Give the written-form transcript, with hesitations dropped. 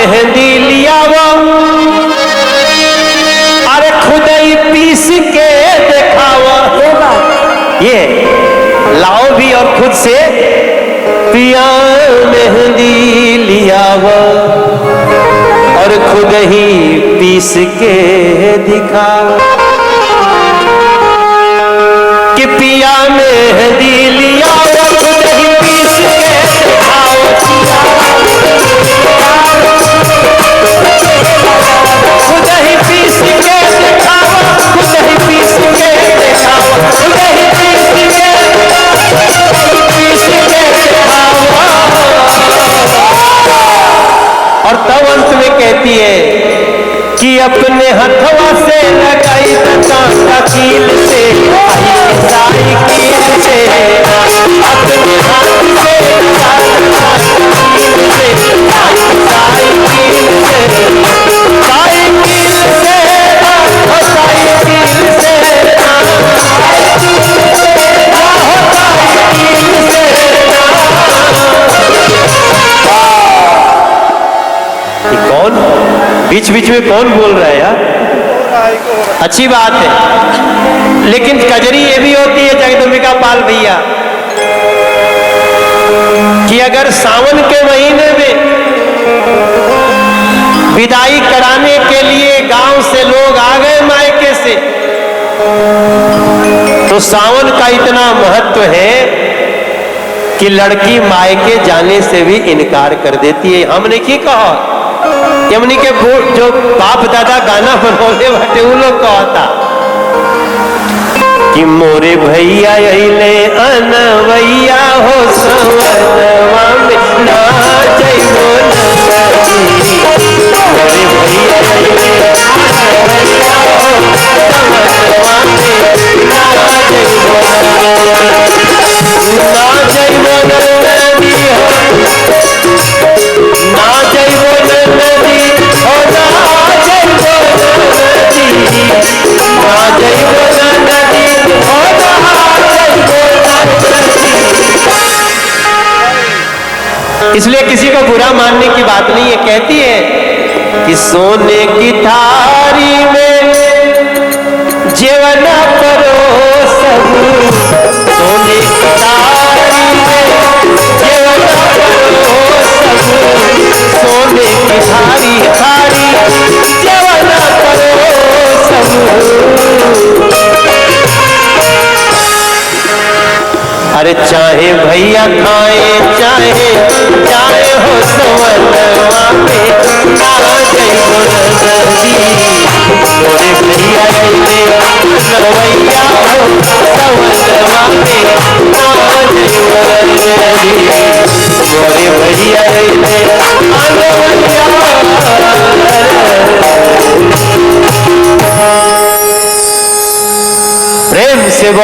मेहंदी लिया वो, अरे खुद ही पीस के दिखावा। ये लाओ भी और खुद से पिया मेहंदी लिया वो, और खुद ही पीस के दिखावा कि पिया मेहंदी लिया वो, खुद ही पीस के दिखावा। खुद ही पीस के दिखावा, खुद ही पीस के दिखावा, खुद ही पीस के दिखावा। और तब अंत में कहती है कि अपने हथवा से लगाई कांटा कील से, साइकिल से, अपने हाथ से लगाई कांटा कील से, साइकिल से, साइकिल से, साइकिल से, कौन बीच बीच में कौन बोल रहा है यार? अच्छी बात है, लेकिन कजरी ये भी होती है जगदम्बिका पाल भैया कि अगर सावन के महीने में विदाई कराने के लिए गांव से लोग आ गए मायके से, तो सावन का इतना महत्व है कि लड़की मायके जाने से भी इनकार कर देती है। हमने की कहा यमनी के जो बाप दादा गाना बनौले बाटे उ लोग कहता कि मोरे भैया अइले अनवैया हो सवनवा में ना जइबो नदी। मोरे भैया अइले अनवैया हो सवनवा में ना जइबो नदी। ना जइबो नदी हो, ना जइबो नदी हो, ना जइबो नदी, ना जइबो नदी हो, ना जइबो नदी। इसलिए किसी को बुरा मानने की बात नहीं है। कहती है कि सोने की थारी में जेवना करो सब, सोने की थारी में जेवना करो सब, सोने की थारी थारी जेवना करो सब। अरे चाहे भैया खाए चाहे चाहे हो सवनवा में ना जइबो नदी। मोरे भैया अइले अनवैया हो सवनवा में ना जइबो नदी। मोरे भैया अइले